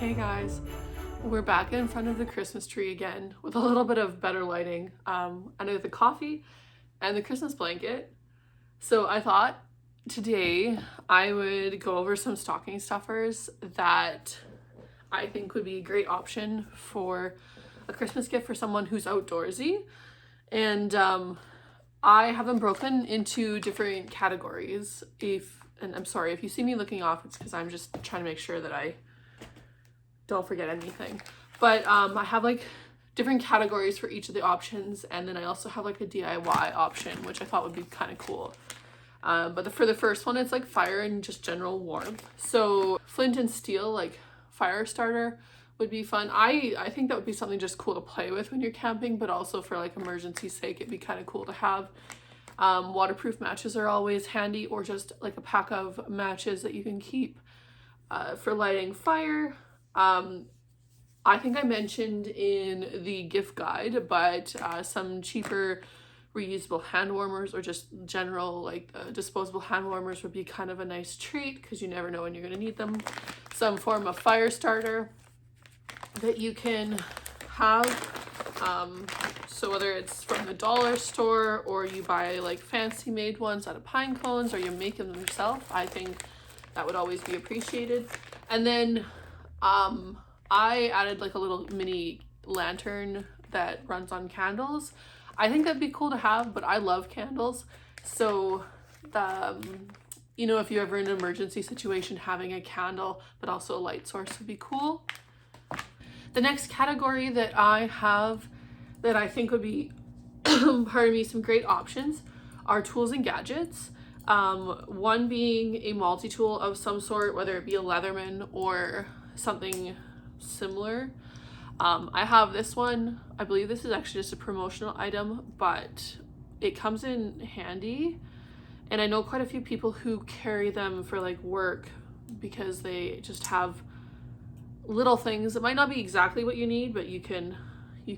Hey guys, we're back in front of the Christmas tree again with a little bit of better lighting under the coffee and the Christmas blanket. So I thought today I would go over some stocking stuffers that I think would be a great option for a Christmas gift for someone who's outdoorsy. And I have them broken into different categories. And I'm sorry if you see me looking off, it's because I'm just trying to make sure that I don't forget anything. But I have like different categories for each of the options, and then I also have like a DIY option, which I thought would be kind of cool. But for the first one, it's like fire and just general warmth. So flint and steel, like fire starter, would be fun. I think that would be something just cool to play with when you're camping, but also for like emergency sake, it'd be kind of cool to have. Waterproof matches are always handy, or just like a pack of matches that you can keep for lighting fire. I think I mentioned in the gift guide, but some cheaper reusable hand warmers, or just general like disposable hand warmers, would be kind of a nice treat because you never know when you're going to need them. Some form of fire starter that you can have. So whether it's from the dollar store or you buy like fancy made ones out of pine cones, or you make them yourself, I think that would always be appreciated. And then I added like a little mini lantern that runs on candles. I think that'd be cool to have, but I love candles. So you know, if you're ever in an emergency situation, having a candle but also a light source would be cool. The next category that I have that I think would be, pardon me, some great options are tools and gadgets. One being a multi-tool of some sort, whether it be a Leatherman or something similar. I have this one. I believe this is actually just a promotional item, but it comes in handy. And I know quite a few people who carry them for like work because they just have little things that might not be exactly what you need, but you can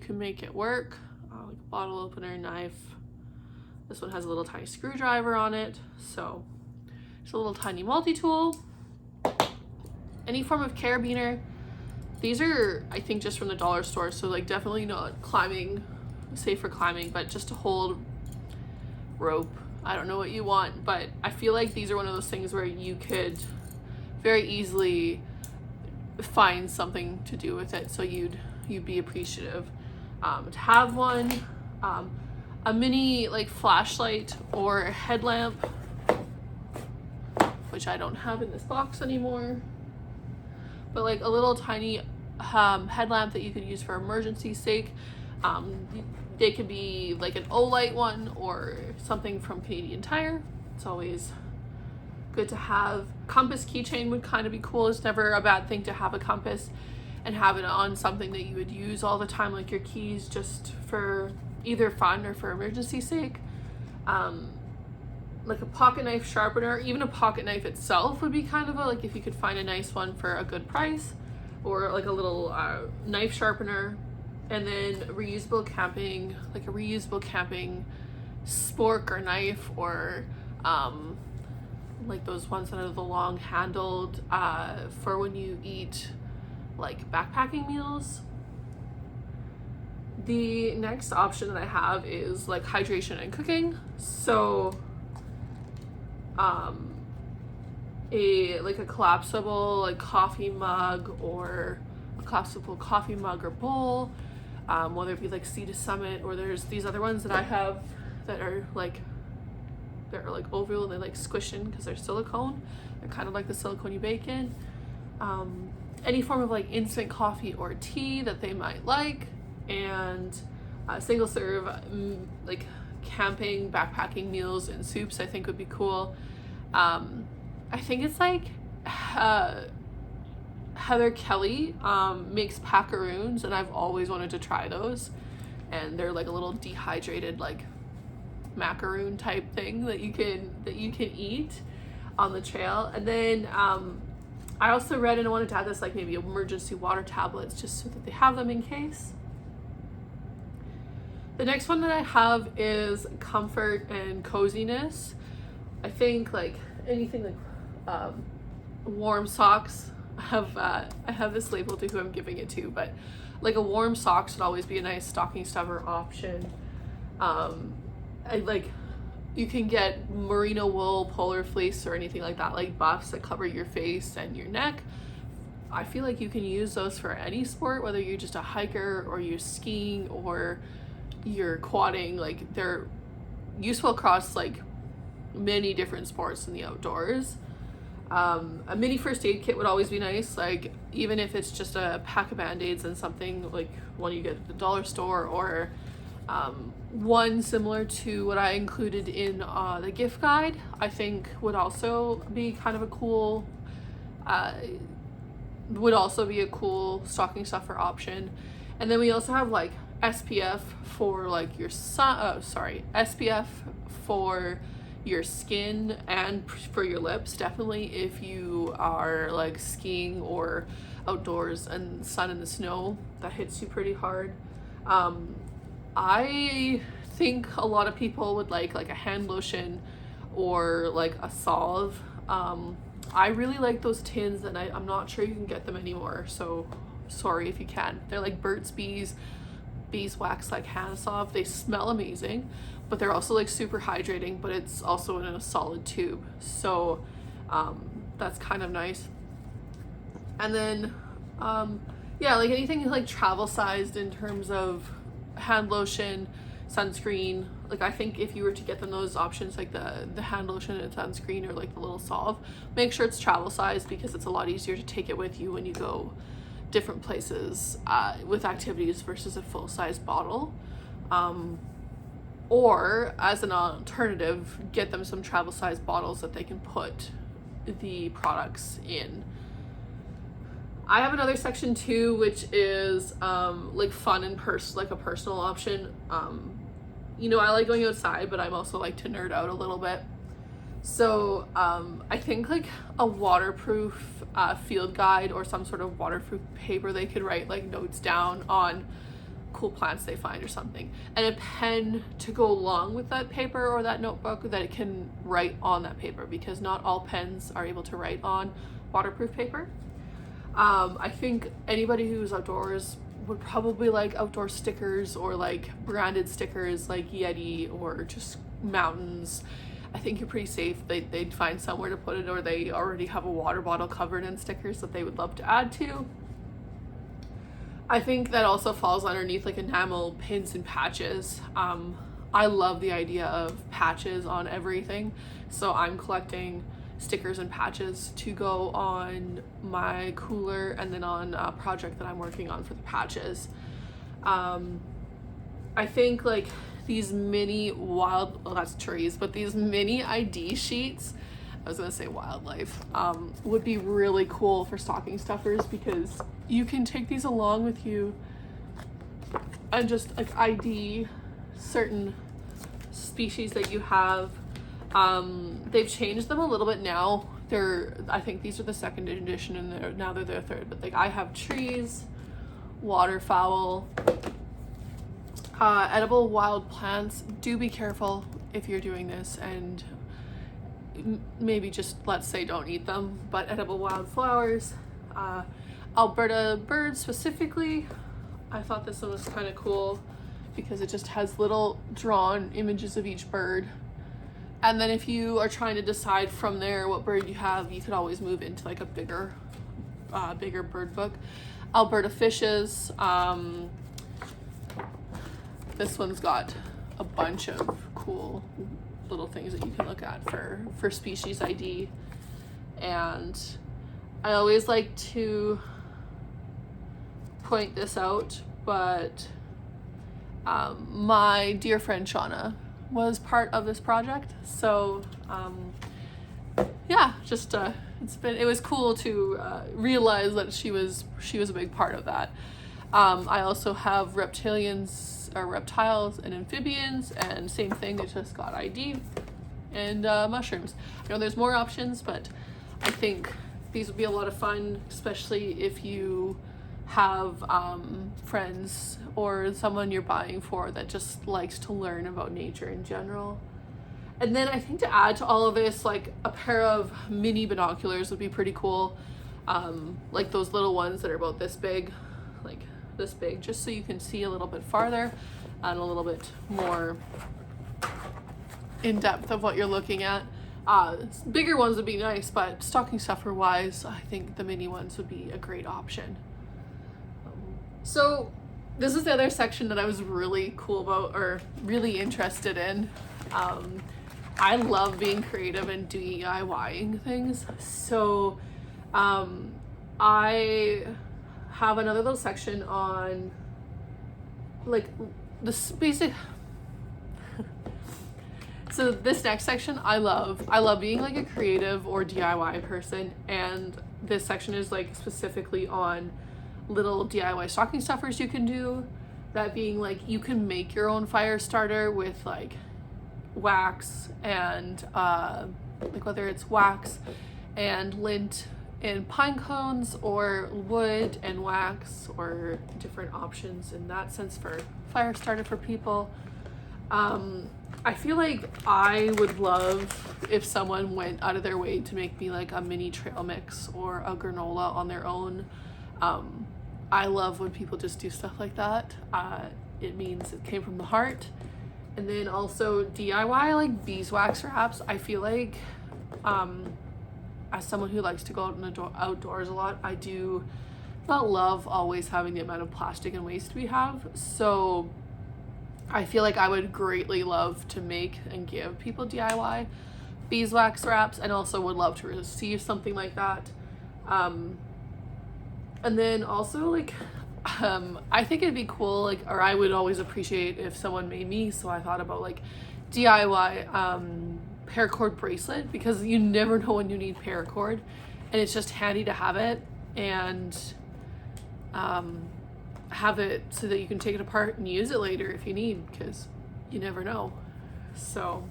make it work. Like a bottle opener, knife. This one has a little tiny screwdriver on it, so it's a little tiny multi-tool. Any form of carabiner. These are, I think, just from the dollar store, so like definitely not climbing, safe for climbing, but just to hold rope. I don't know what you want, but I feel like these are one of those things where you could very easily find something to do with it, so you'd be appreciative to have one. A mini like flashlight or a headlamp, which I don't have in this box anymore, but like a little tiny headlamp that you could use for emergency sake. They could be like an Olight one or something from Canadian Tire. It's always good to have. Compass keychain would kind of be cool. It's never a bad thing to have a compass and have it on something that you would use all the time, like your keys, just for either fun or for emergency sake. Like a pocket knife sharpener, even a pocket knife itself would be kind of a, like if you could find a nice one for a good price, or like a little knife sharpener. And then reusable camping, like a reusable camping spork or knife, or like those ones that are the long handled for when you eat like backpacking meals. The next option that I have is like hydration and cooking. So a collapsible like coffee mug, or a collapsible coffee mug or bowl, whether it be like Sea to Summit, or there's these other ones that I have that are like, they're like oval and they like squish in because they're silicone. They're kind of like the silicone you bake in. Any form of like instant coffee or tea that they might like, and single serve like camping backpacking meals and soups I think would be cool. I think it's like Heather Kelly makes packaroons, and I've always wanted to try those, and they're like a little dehydrated like macaroon type thing that you can eat on the trail. And then I also read and I wanted to add this like maybe emergency water tablets, just so that they have them in case. The next one that I have is comfort and coziness. I think like anything like warm socks I have this label to who I'm giving it to, but like a warm socks would always be a nice stocking stuffer option. You can get merino wool, polar fleece, or anything like that, like buffs that cover your face and your neck. I feel like you can use those for any sport, whether you're just a hiker or you're skiing or you're quadding. Like, they're useful across like many different sports in the outdoors. A mini first aid kit would always be nice, like even if it's just a pack of band-aids and something like one you get at the dollar store, or one similar to what I included in the gift guide, I think would also be kind of a cool stocking stuffer option. And then we also have like SPF for like your SPF for your skin and for your lips, definitely if you are like skiing or outdoors and sun and the snow, that hits you pretty hard. I think a lot of people would like a hand lotion or like a salve. I really like those tins, and I'm not sure you can get them anymore, so sorry if you can. They're like Burt's beeswax like hand salve. They smell amazing, but they're also like super hydrating, but it's also in a solid tube, so that's kind of nice. And then yeah, like anything like travel sized in terms of hand lotion, sunscreen. Like, I think if you were to get them those options, like the hand lotion and sunscreen, or like the little salve, make sure it's travel size, because it's a lot easier to take it with you when you go different places with activities versus a full-size bottle. Or as an alternative, get them some travel size bottles that they can put the products in. I have another section too, which is like fun and like a personal option. You know, I like going outside, but I'm also like to nerd out a little bit. So I think like a waterproof field guide, or some sort of waterproof paper they could write like notes down on cool plants they find or something, and a pen to go along with that paper or that notebook that it can write on that paper, because not all pens are able to write on waterproof paper. I think anybody who's outdoors would probably like outdoor stickers, or like branded stickers like Yeti or just mountains. I think you're pretty safe. They'd find somewhere to put it, or they already have a water bottle covered in stickers that they would love to add to. I think that also falls underneath like enamel pins and patches. I love the idea of patches on everything, so I'm collecting stickers and patches to go on my cooler, and then on a project that I'm working on for the patches. I think like these mini that's trees, but these mini ID sheets, I was gonna say wildlife, would be really cool for stocking stuffers, because you can take these along with you and just like ID certain species that you have. They've changed them a little bit now. I think these are the second edition, and now they're their third, but like I have trees, waterfowl, edible wild plants. Do be careful if you're doing this, and maybe just, let's say, don't eat them, but edible wildflowers. Alberta birds specifically, I thought this one was kind of cool because it just has little drawn images of each bird. And then if you are trying to decide from there what bird you have, you could always move into like a bigger bird book. Alberta fishes. This one's got a bunch of cool little things that you can look at for species ID. And I always like to point this out, but my dear friend Shauna was part of this project, so yeah, just it was cool to realize that she was a big part of that. I also have reptiles and amphibians, and same thing, they just got ID, and mushrooms. I know there's more options, but I think these would be a lot of fun, especially if you have friends or someone you're buying for that just likes to learn about nature in general. And then I think to add to all of this, like a pair of mini binoculars would be pretty cool. like those little ones that are about this big, like this big, just so you can see a little bit farther and a little bit more in depth of what you're looking at. Bigger ones would be nice, but stocking stuffer wise, I think the mini ones would be a great option. So this is the other section that I was really cool about, or really interested in. I love being creative and DIYing things. So I have another little section on like this basic. So this next section I love being like a creative or DIY person, and this section is like specifically on little DIY stocking stuffers you can do. That being like, you can make your own fire starter with like wax and like whether it's wax and lint and pine cones, or wood and wax, or different options in that sense for fire starter for people. I feel like I would love if someone went out of their way to make me like a mini trail mix or a granola on their own. I love when people just do stuff like that. It means it came from the heart. And then also DIY like beeswax wraps. I feel like as someone who likes to go out in outdoors a lot, I do not love always having the amount of plastic and waste we have. So I feel like I would greatly love to make and give people DIY beeswax wraps, and also would love to receive something like that. And then also like I think it'd be cool, like, or I would always appreciate if someone made me, so I thought about like DIY paracord bracelet, because you never know when you need paracord, and it's just handy to have it, and have it so that you can take it apart and use it later if you need, because you never know. So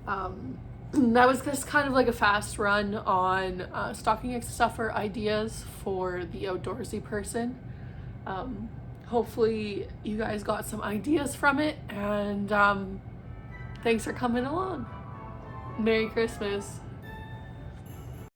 that was just kind of like a fast run on stocking stuffer ideas for the outdoorsy person. Hopefully you guys got some ideas from it, and thanks for coming along. Merry Christmas.